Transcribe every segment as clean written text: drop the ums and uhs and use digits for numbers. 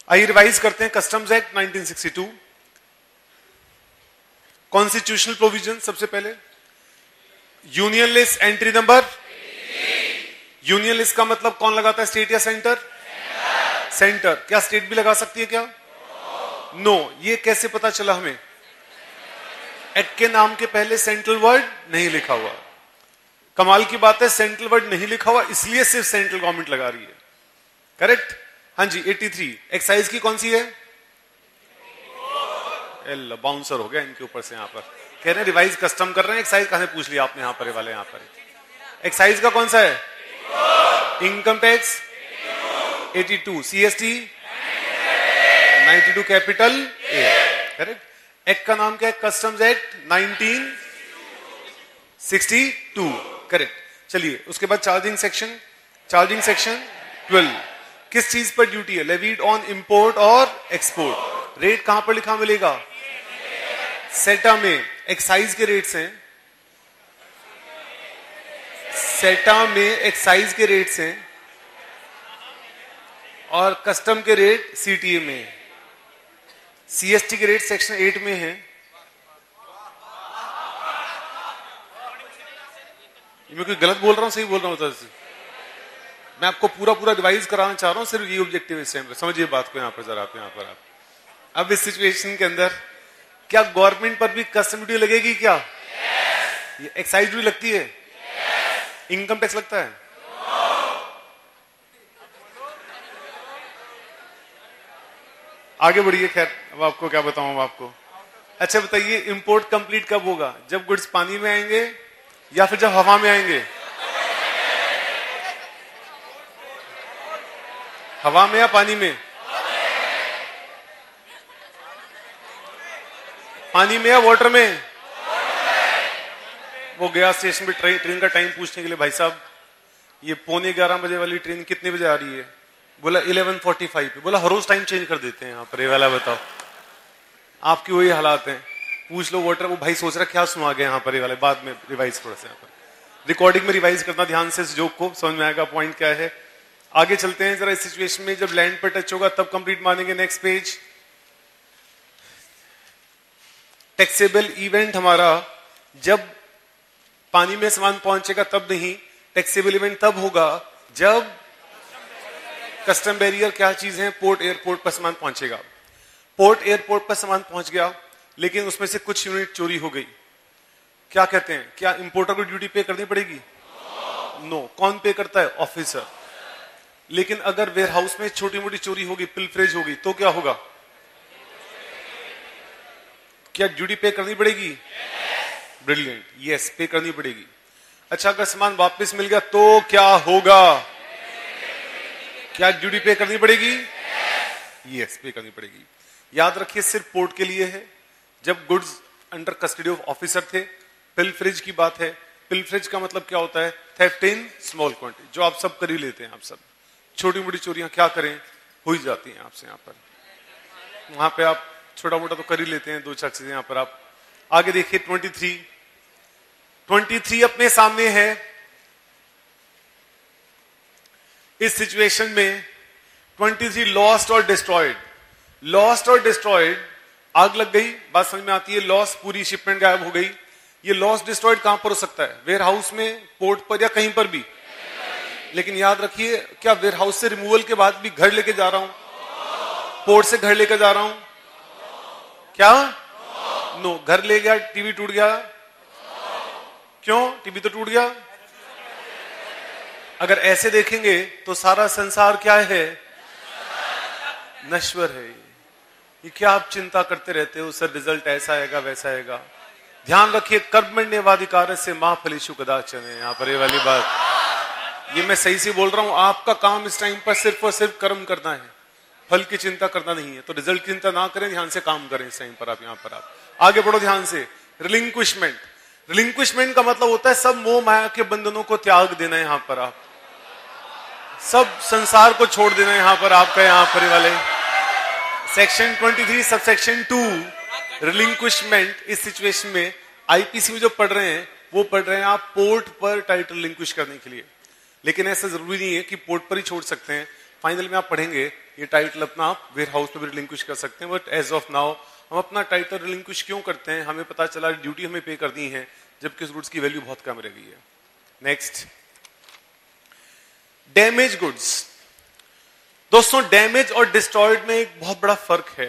आइए रिवाइज करते हैं कस्टम्स एक्ट 1962। कॉन्स्टिट्यूशनल प्रोविजन सबसे पहले, union list entry number. Union list का मतलब कौन लगाता है, स्टेट या सेंटर? सेंटर। क्या स्टेट भी लगा सकती है क्या? नो। ये कैसे पता चला हमें? एक्ट के नाम के पहले सेंट्रल वर्ड नहीं लिखा हुआ। कमाल की बात है, सेंट्रल वर्ड नहीं लिखा हुआ इसलिए सिर्फ सेंट्रल गवर्नमेंट लगा रही है। करेक्ट? हाँ जी। 83 एक्साइज की कौन सी है? बाउंसर हो गया इनके ऊपर से। यहां पर कह रहे हैं रिवाइज कस्टम कर रहे हैं, एक्साइज कहां से पूछ लिया आपने? यहां पर वाले यहां पर एक्साइज का कौन सा है? Income tax 82, CST 92, capital A. Correct? Act का नाम क्या है? Customs act 1962। करेक्ट। चलिए उसके बाद चार्जिंग सेक्शन। चार्जिंग सेक्शन 12 किस चीज पर ड्यूटी है? लेवीड ऑन इंपोर्ट और एक्सपोर्ट। रेट कहां पर लिखा मिलेगा? सेटा में। एक्साइज के रेट्स हैं, सेटा में एक्साइज के रेट्स हैं और कस्टम के रेट सीटीए में। सीएसटी के रेट सेक्शन 8 में है। मैं कोई गलत बोल रहा हूं, सही बोल रहा हूं? मैं आपको पूरा रिवाइज कराना चाह रहा हूं, सिर्फ ये ऑब्जेक्टिव इस टाइम पे समझिए बात को। यहां पर जरा आप यहां पर आप अब इस सिचुएशन के अंदर क्या गवर्नमेंट पर भी कस्टम ड्यूटी लगेगी क्या? ये एक्साइज ड्यूटी लगती है? इनकम टैक्स लगता है? आगे बढ़िए। खैर अब आपको क्या बताऊं अब आपको। अच्छा बताइए, इंपोर्ट कंप्लीट कब होगा? जब गुड्स पानी में आएंगे या फिर जब हवा में आएंगे? हवा में या पानी में? पानी में या वाटर में? वो गया स्टेशन पे ट्रेन का टाइम पूछने के लिए, भाई साहब ये 11:15 बजे वाली ट्रेन कितने बजे आ रही है? बोला 11:45 पे। बोला हर रोज टाइम चेंज कर देते हैं यहाँ पर, ये वाला बताओ। आपकी वही हालात हैं। पूछ लो वाटर। वो भाई सोच रहा क्या सुना गया यहाँ पर, ये वाले बाद में रिवाइज थोड़ा सा यहाँ पर रिकॉर्डिंग में रिवाइज करना ध्यान से, इस जोक को समझ में आएगा पॉइंट क्या है। आगे चलते हैं जरा। इस सिचुएशन में जब लैंड पर टच होगा तब कंप्लीट मानेंगे। Next page. टैक्सेबल इवेंट हमारा जब पानी में सामान पहुंचेगा तब नहीं। टैक्सेबल इवेंट तब होगा जब कस्टम बैरियर क्या चीज है? पोर्ट एयरपोर्ट पर सामान पहुंचेगा। पोर्ट एयरपोर्ट पर सामान पहुंच गया लेकिन उसमें से कुछ यूनिट चोरी हो गई। क्या कहते हैं? क्या इंपोर्टर को ड्यूटी पे करनी पड़ेगी? नो। कौन पे करता है? ऑफिसर। लेकिन अगर वेयर हाउस में छोटी मोटी चोरी होगी, पिलफरेज होगी, तो क्या होगा? क्या ड्यूटी पे करनी पड़ेगी? ब्रिलियंट। यस, पे करनी पड़ेगी। अच्छा अगर सामान वापस मिल गया तो क्या होगा? क्या ड्यूटी पे करनी पड़ेगी? यस, पे करनी पड़ेगी। याद रखिए सिर्फ पोर्ट के लिए है। जब goods under custody of officer थे। पिलफरेज की बात है। पिलफरेज का मतलब क्या होता है? थेफ्ट इन स्मॉल क्वांटिटी, जो आप सब कर ही लेते हैं। आप सब छोटी मोटी चोरियां क्या करें, हो ही जाती हैं आपसे। यहाँ पर वहां पे आप छोटा मोटा तो कर ही लेते हैं, दो चार चीजें। यहाँ पर आप आगे देखिए 23 अपने सामने है। इस सिचुएशन में 23 लॉस्ट और डिस्ट्रॉयड। लॉस्ट और डिस्ट्रॉयड, आग लग गई, बात समझ में आती है। लॉस, पूरी शिपमेंट गायब हो गई। ये लॉस डिस्ट्रॉयड कहां पर हो सकता है? वेयर हाउस में, पोर्ट पर, या कहीं पर भी। लेकिन याद रखिए, क्या वेयर हाउस से रिमूवल के बाद भी घर लेके जा रहा हूं? पोर्ट से घर लेकर जा रहा हूं? क्या? नो। घर ले गया, टीवी टूट गया? क्यों? टीवी तो टूट गया। अगर ऐसे देखेंगे तो सारा संसार क्या है? नश्वर है। ये क्या आप चिंता करते रहते हो सर, रिजल्ट ऐसा आएगा वैसा आएगा? ध्यान रखिए, कर्मण्येवाधिकार से मां फलेषु कदाचन है। यहाँ पर ये वाली बात, ये मैं सही से बोल रहा हूं। आपका काम इस टाइम पर सिर्फ और सिर्फ कर्म करना है, फल की चिंता करना नहीं है। तो रिजल्ट की चिंता ना करें, ध्यान से काम करें इस टाइम पर। आप यहाँ पर आप आगे बढ़ो ध्यान से। रिलिंक्विशमेंट। रिलिंक्विशमेंट का मतलब होता है सब मोह माया के बंधनों को त्याग देना है। यहाँ पर आप सब संसार को छोड़ देना है। यहाँ पर आपका यहाँ पर वाले सेक्शन 23 सबसेक्शन 2 रिलिंक्विशमेंट। इस सिचुएशन में आईपीसी में जो पढ़ रहे हैं वो पढ़ रहे हैं आप पोर्ट पर टाइटल रिलिंक्विश करने के लिए। लेकिन ऐसा जरूरी नहीं है कि पोर्ट पर ही छोड़ सकते हैं। फाइनल में आप पढ़ेंगे ये टाइटल अपना आप वेयर हाउस में भी रिलिंक्विश कर सकते हैं, बट एज ऑफ नाउ हम अपना टाइटल रिलिंक्विश क्यों करते हैं? हमें पता चला ड्यूटी हमें पे कर दी है, जबकि उस गुड्स की वैल्यू बहुत कम रह गई है। Next, damage goods. दोस्तों, डैमेज और डिस्ट्रॉयड में एक बहुत बड़ा फर्क है।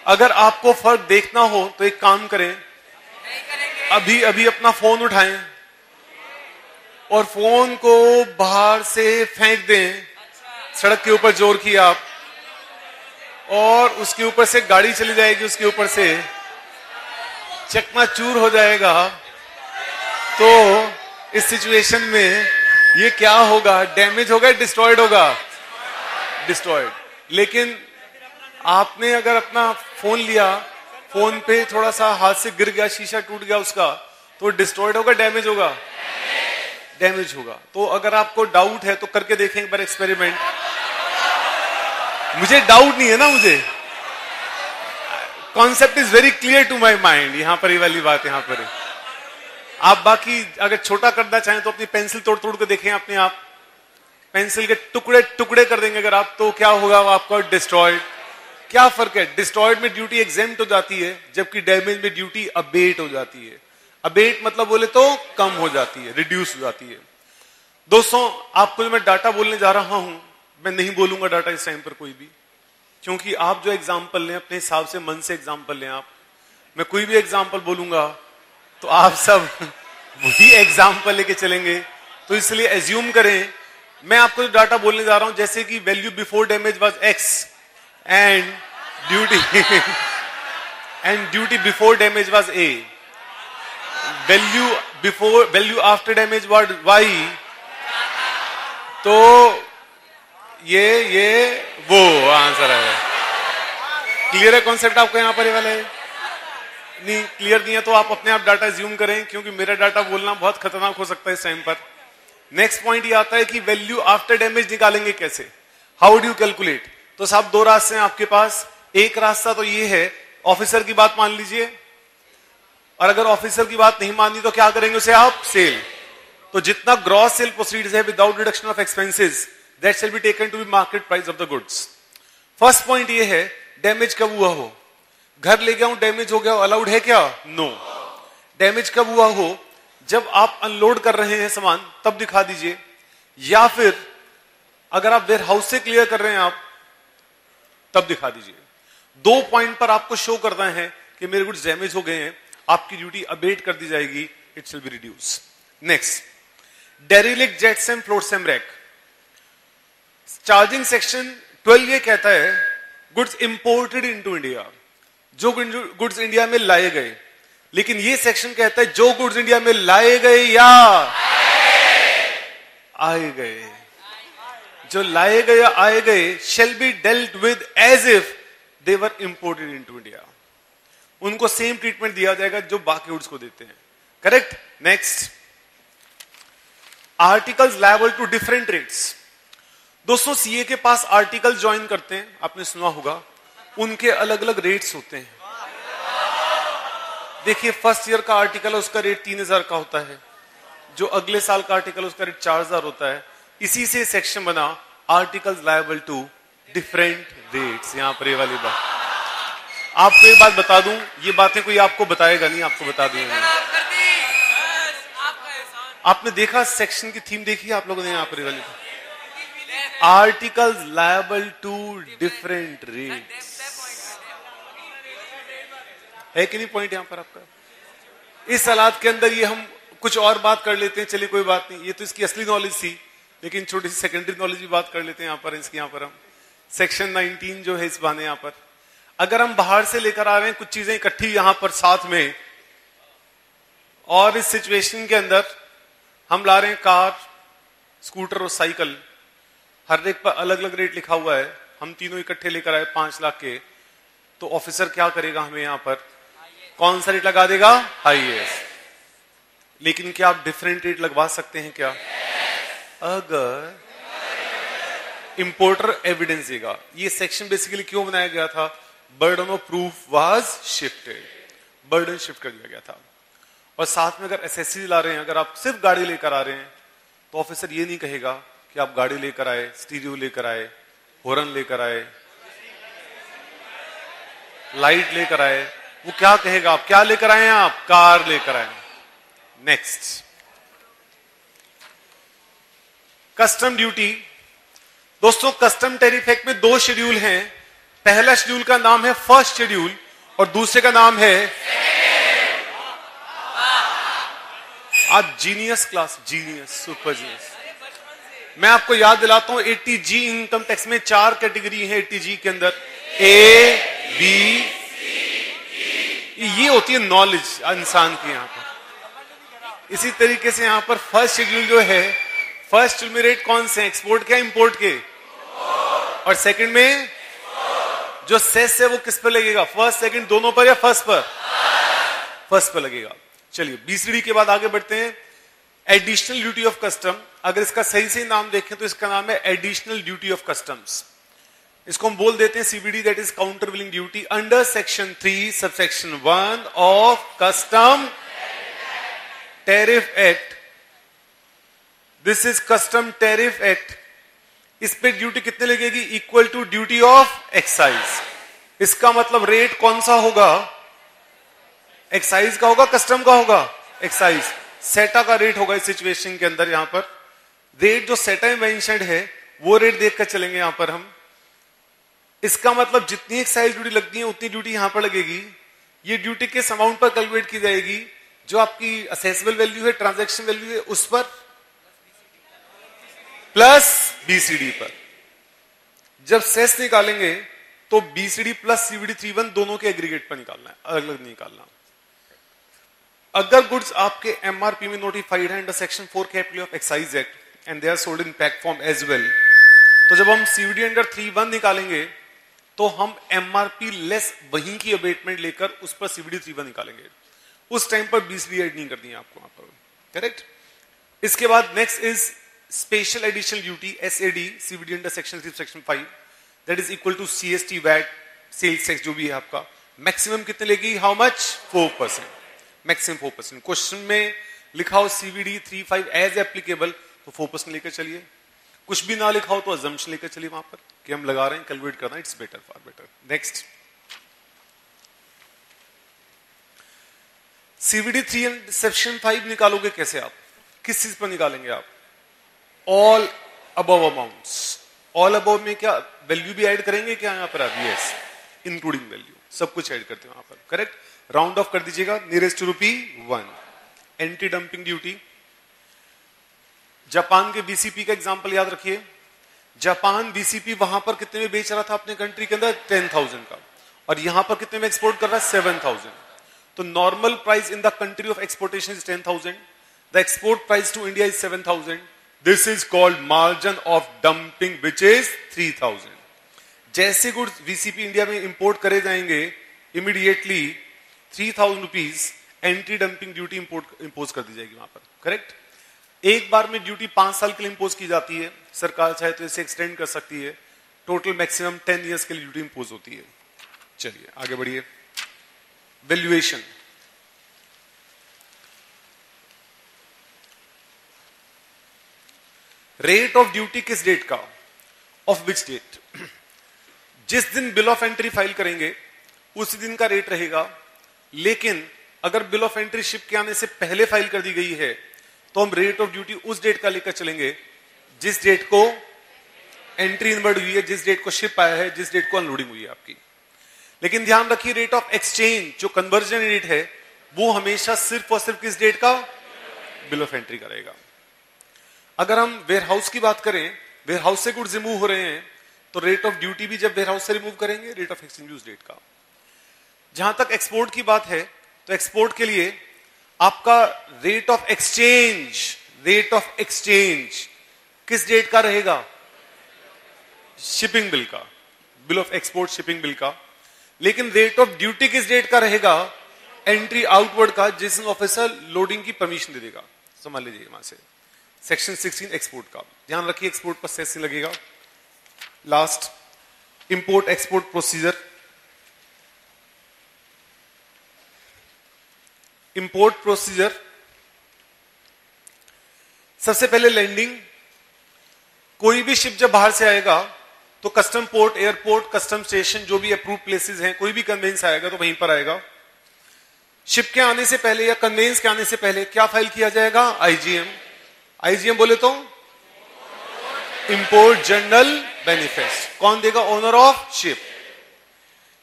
अगर आपको फर्क देखना हो तो एक काम करें, अभी अभी अपना फोन उठाएं और फोन को बाहर से फेंक दें, सड़क के ऊपर जोर किया आप, और उसके ऊपर से गाड़ी चली जाएगी, उसके ऊपर से चकनाचूर हो जाएगा। तो इस सिचुएशन में ये क्या होगा? डैमेज होगा, डिस्ट्रॉयड होगा? डिस्ट्रॉयड। लेकिन आपने अगर अपना फोन लिया, फोन पे थोड़ा सा हाथ से गिर गया, शीशा टूट गया उसका, तो डिस्ट्रॉयड होगा, डैमेज होगा? डैमेज होगा। तो अगर आपको डाउट है तो करके देखें एक बार एक्सपेरिमेंट। मुझे डाउट नहीं है ना, मुझे concept is very clear to my mind. यहां पर ये वाली बात यहां पर है। आप बाकी अगर छोटा करना चाहें तो अपनी पेंसिल तोड़ तोड़ के देखें अपने आप, पेंसिल के टुकड़े टुकड़े कर देंगे अगर आप, तो क्या होगा? आपका डिस्ट्रॉयड। क्या फर्क है? डिस्ट्रॉयड में ड्यूटी एग्जेम्प्ट हो जाती है, जबकि डैमेज में ड्यूटी अबेट हो जाती है। अबेट मतलब बोले तो कम हो जाती है, रिड्यूस हो जाती है। दोस्तों, आपको जो मैं डाटा बोलने जा रहा हूं, मैं नहीं बोलूंगा डाटा इस टाइम पर कोई भी, क्योंकि आप जो एग्जाम्पल लें अपने हिसाब से, मन से एग्जाम्पल लें आप। मैं कोई भी एग्जाम्पल बोलूंगा तो आप सब वही एग्जाम्पल लेके चलेंगे, तो इसलिए एज्यूम करें मैं आपको जो डाटा बोलने जा रहा हूं, जैसे कि value before damage was X and duty before damage was A, value after damage was Y, तो ये वो आंसर है। क्लियर है कॉन्सेप्ट आपको यहां पर? ये वाला है नहीं क्लियर नहीं है तो आप अपने आप डाटा ज्यूम करें, क्योंकि मेरा डाटा बोलना बहुत खतरनाक हो सकता है इस टाइम पर। नेक्स्ट पॉइंट ये आता है कि वैल्यू आफ्टर डैमेज निकालेंगे कैसे? How do you calculate? तो साहब दो रास्ते हैं आपके पास। एक रास्ता तो ये है, ऑफिसर की बात मान लीजिए, और अगर ऑफिसर की बात नहीं मानी तो क्या करेंगे उसे आप? सेल। तो जितना ग्रॉस सेल प्रोसीड्स है without reduction of expenses, that shall be taken to be market price of the goods. First point ये है, डैमेज कब हुआ हो? घर ले गया हूं, डैमेज हो गया, अलाउड है क्या? नो। डैमेज कब हुआ हो? जब आप अनलोड कर रहे हैं सामान, तब दिखा दीजिए, या फिर अगर आप वेयर हाउस से क्लियर कर रहे हैं आप, तब दिखा दीजिए। दो पॉइंट पर आपको शो करना है कि मेरे गुड्स डैमेज हो गए हैं, आपकी ड्यूटी अबेट कर दी जाएगी, it will be reduce. Next, डेरिलिक्ट jets and floats and rack. Charging section 12 ये कहता है गुड्स इंपोर्टेड इनटू इंडिया, जो गुड्स इंडिया में लाए गए। लेकिन ये सेक्शन कहता है जो गुड्स इंडिया में लाए गए या आए गए, जो लाए गए या आए गए, shall be dealt with as if they were imported into India. उनको सेम ट्रीटमेंट दिया जाएगा जो बाकी गुड्स को देते हैं। Correct. Next, articles liable to different rates. दोस्तों, सीए के पास आर्टिकल ज्वाइन करते हैं, आपने सुना होगा, उनके अलग अलग रेट्स होते हैं। देखिए, फर्स्ट ईयर का आर्टिकल है उसका रेट 3000 का होता है, जो अगले साल का आर्टिकल उसका रेट 4000 होता है। इसी से सेक्शन बना articles liable to different rates. यहां पर ये वाली बात आपको एक बात बता दूं, ये बातें कोई आपको बताएगा नहीं, आपको बता दूंगा। आपने देखा सेक्शन की थीम देखी आप लोगों ने? यहां पर ये वाली articles liable to different rates है कि नहीं? पॉइंट यहां पर आपका। इस हालात के अंदर ये हम कुछ और बात कर लेते हैं, चलिए कोई बात नहीं, ये तो इसकी असली नॉलेज थी, लेकिन छोटी सी सेकेंडरी नॉलेज भी बात कर लेते हैं यहां पर। इसकी यहां पर हम सेक्शन 19 जो है इस बहाने यहां पर, अगर हम बाहर से लेकर आ रहे हैं कुछ चीजें इकट्ठी यहां पर साथ में, और इस सिचुएशन के अंदर हम ला रहे हैं कार, स्कूटर और साइकिल, हर एक पर अलग अलग रेट लिखा हुआ है, हम तीनों इकट्ठे लेकर आए 5 लाख के, तो ऑफिसर क्या करेगा? हमें यहां पर कौन सा रेट लगा देगा? हाईएस्ट। लेकिन क्या आप डिफरेंट रेट लगवा सकते हैं क्या? अगर इंपोर्टर एविडेंस देगा। ये सेक्शन बेसिकली क्यों बनाया गया था? Burden of proof was shifted, burden shift कर दिया गया था। और साथ में अगर एसेसरीज ला रहे हैं, अगर आप सिर्फ गाड़ी लेकर आ रहे हैं, तो ऑफिसर ये नहीं कहेगा कि आप गाड़ी लेकर आए, स्टीरियो लेकर आए, हॉर्न लेकर आए, लाइट लेकर आए, वो क्या कहेगा? आप क्या लेकर आए हैं? आप कार लेकर आए। Next, custom duty. दोस्तों, कस्टम टैरिफ एक्ट में 2 शेड्यूल हैं। पहला शेड्यूल का नाम है फर्स्ट शेड्यूल और दूसरे का नाम है, आज genius class, genius, super genius. मैं आपको याद दिलाता हूं, 80G इनकम टैक्स में 4 कैटेगरी है। 80G के अंदर A, B, ये होती है नॉलेज इंसान की यहां पर। इसी तरीके से यहां पर फर्स्ट शेड्यूल जो है, फर्स्ट शेड्यूल में रेट कौन से हैं? एक्सपोर्ट के, इंपोर्ट के? और सेकंड में जो सेस है वो किस पर लगेगा? फर्स्ट सेकंड दोनों पर या फर्स्ट पर? फर्स्ट पर लगेगा। चलिए, BCD के बाद आगे बढ़ते हैं। एडिशनल ड्यूटी ऑफ कस्टम, अगर इसका सही से नाम देखें तो इसका नाम है एडिशनल ड्यूटी ऑफ कस्टम्स। इसको हम बोल देते हैं CVD, that is countervailing duty under section 3 subsection 1 of custom tariff act. This is custom tariff act. इस पे ड्यूटी कितने लगेगी? Equal to duty of excise. इसका मतलब रेट कौन सा होगा? एक्साइज का होगा, कस्टम का होगा? एक्साइज। सेटा का रेट होगा इस सिचुएशन के अंदर। यहां पर रेट जो सेटा में मेंशन्ड है वो रेट देखकर चलेंगे यहां पर हम। इसका मतलब जितनी एक्साइज ड्यूटी लगती है उतनी ड्यूटी यहां पर लगेगी। ये ड्यूटी किस अमाउंट पर कैलकुलेट की जाएगी? जो आपकी असेसेबल वैल्यू है, ट्रांजैक्शन वैल्यू है, उस पर प्लस BCD पर। जब सेस निकालेंगे तो BCD प्लस CVD 3(1) दोनों के एग्रीगेट पर निकालना है, अलग अलग निकालना। अगर गुड्स आपके MRP में नोटिफाइड है under section 4 capital of excise act and they are sold in pack form as well, तो जब हम CVD अंडर 3(1) निकालेंगे तो हम MRP लेस वहीं की अबेटमेंट लेकर उस पर CVD 3(1) निकालेंगे। उस टाइम पर BCD ऐड नहीं करनी है आपको वहां पर, करेक्ट? इसके बाद next is special additional duty SAD, CVD under section 3 section 5, that is equal to CST VAT sales tax जो भी है आपका। मैक्सिमम कितने लेगी? How much? 4%, मैक्सिमम 4%। क्वेश्चन में लिखा हो CVD 3(5) एज एप्लीकेबल तो 4% लेकर चलिए। कुछ भी ना लिखा हो तो अजम्पशन लेकर चलिए वहां पर कि हम लगा रहे हैं, कैलकुलेट करना, it's better, far better. Next, CVD 3 section 5 निकालोगे कैसे आप? किस चीज पर निकालेंगे आप? All above amounts. All above में क्या वैल्यू भी ऐड करेंगे क्या यहां पर आप? यस, इंक्लूडिंग वैल्यू, सब कुछ ऐड करते हैं वहां पर, करेक्ट? राउंड ऑफ कर दीजिएगा nearest to ₹1। Anti dumping duty, Japan के BCP का एग्जांपल याद रखिए। जापान BCP वहां पर कितने में बेच रहा था अपने कंट्री के अंदर? 10,000 का, और यहां पर कितने में एक्सपोर्ट कर रहा है? 7,000। तो normal price in the country of exportation is 10,000, the export price to India is 7,000। This is called margin of dumping which is 3,000। जैसे गुड्स BCP इंडिया में इंपोर्ट करे जाएंगे, immediately 3,000 rupees anti dumping duty impose कर दी जाएगी वहां पर, correct? एक बार में ड्यूटी 5 साल के लिए इंपोज की जाती है, सरकार चाहे तो इसे एक्सटेंड कर सकती है। टोटल मैक्सिमम 10 इयर्स के लिए ड्यूटी इंपोज होती है। चलिए आगे बढ़िए। वैल्यूएशन, रेट ऑफ ड्यूटी किस डेट का? Of which date? जिस दिन बिल ऑफ एंट्री फाइल करेंगे उसी दिन का रेट रहेगा। लेकिन अगर बिल ऑफ एंट्री शिप के आने से पहले फाइल कर दी गई है तो हम रेट ऑफ ड्यूटी उस डेट का लेकर चलेंगे जिस डेट को एंट्री इनवर्ड हुई है, जिस डेट को शिप आया है, जिस डेट को अनलोडिंग हुई है आपकी। लेकिन ध्यान रखिए, रेट ऑफ एक्सचेंज जो कन्वर्जन रेट है वो हमेशा सिर्फ और सिर्फ किस डेट का? बिल ऑफ एंट्री का रहेगा। अगर हम वेयरहाउस की बात करें, वेयरहाउस से गुड्स रिमूव हो रहे हैं तो रेट ऑफ ड्यूटी भी जब वेयरहाउस से रिमूव करेंगे, रेट ऑफ एक्सचेंज उस डेट का। जहां तक एक्सपोर्ट की बात है तो एक्सपोर्ट के लिए आपका रेट ऑफ एक्सचेंज किस डेट का रहेगा? शिपिंग बिल का, bill of export shipping bill का। लेकिन रेट ऑफ ड्यूटी किस डेट का रहेगा? एंट्री आउटवर्ड का, जिस ऑफिसर लोडिंग की परमिशन दे देगा। समझ लीजिए वहां से सेक्शन 16 एक्सपोर्ट का। ध्यान रखिए एक्सपोर्ट पर सेस नहीं लगेगा। Last, import export procedure. Import procedure, सबसे पहले लैंडिंग, कोई भी शिप जब बाहर से आएगा तो custom port, airport, custom station, जो भी अप्रूव प्लेसेस हैं, कोई भी कन्वेंस आएगा तो वहीं पर आएगा। शिप के आने से पहले या कन्वेंस के आने से पहले क्या फाइल किया जाएगा? आईजीएम। आईजीएम बोले तो इंपोर्ट जनरल बेनिफिट। कौन देगा? Owner of ship.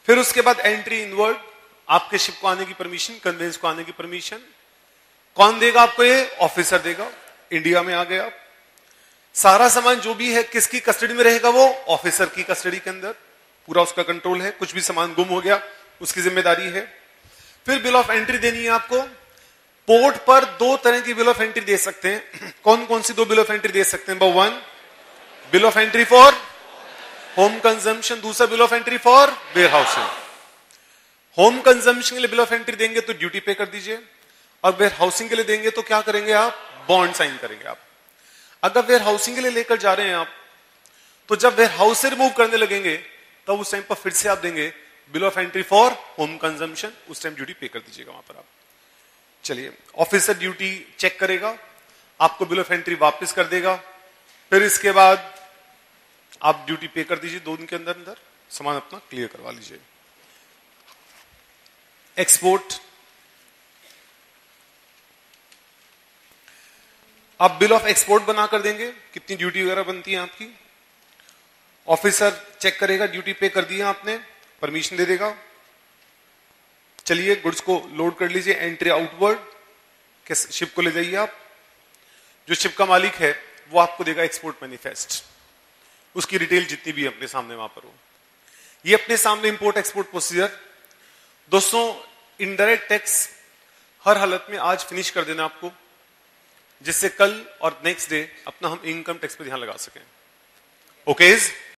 फिर उसके बाद एंट्री इनवर्ड, आपके शिप को आने की परमिशन, कन्वेंस को आने की परमिशन। कौन देगा आपको? ये ऑफिसर देगा। इंडिया में आ गए आप, सारा सामान जो भी है किसकी कस्टडी में रहेगा? वो ऑफिसर की कस्टडी के अंदर, पूरा उसका कंट्रोल है। कुछ भी सामान गुम हो गया उसकी जिम्मेदारी है। फिर बिल ऑफ एंट्री देनी है आपको। पोर्ट पर दो तरह की बिल ऑफ एंट्री दे सकते हैं। कौन कौन सी दो बिल ऑफ एंट्री दे सकते हैं? Number 1 bill of entry for home consumption, दूसरा bill of entry for warehousing. Home consumption के लिए बिल ऑफ एंट्री देंगे तो ड्यूटी पे कर दीजिए, और वेयर हाउसिंग के लिए देंगे तो क्या करेंगे आप? बॉन्ड साइन करेंगे आप। अगर वेयर हाउसिंग के लिए लेकर जा रहे हैं आप, तो जब वेयर हाउस से रिमूव करने लगेंगे तब उस टाइम पर फिर से आप देंगे bill of entry for home consumption, उस टाइम ड्यूटी पे कर दीजिएगा वहां पर आप। चलिए, ऑफिसर ड्यूटी चेक करेगा, आपको बिल ऑफ एंट्री वापस कर देगा। फिर इसके बाद आप ड्यूटी पे कर दीजिए, 2 दिन के अंदर अंदर सामान अपना क्लियर करवा लीजिए। एक्सपोर्ट, आप बिल ऑफ एक्सपोर्ट बना कर देंगे, कितनी ड्यूटी वगैरह बनती है आपकी। ऑफिसर चेक करेगा, ड्यूटी पे कर दी है आपने, परमिशन दे देगा। चलिए, गुड्स को लोड कर लीजिए। एंट्री आउटवर्ड, शिप को ले जाइए आप। जो शिप का मालिक है वो आपको देगा एक्सपोर्ट मैनिफेस्ट, उसकी डिटेल जितनी भी अपने सामने वहां पर हो। ये अपने सामने इंपोर्ट एक्सपोर्ट प्रोसीजर। दोस्तों, इनडायरेक्ट टैक्स हर हालत में आज फिनिश कर देना आपको, जिससे कल और नेक्स्ट डे अपना हम इनकम टैक्स पे ध्यान लगा सकें। ओकेज?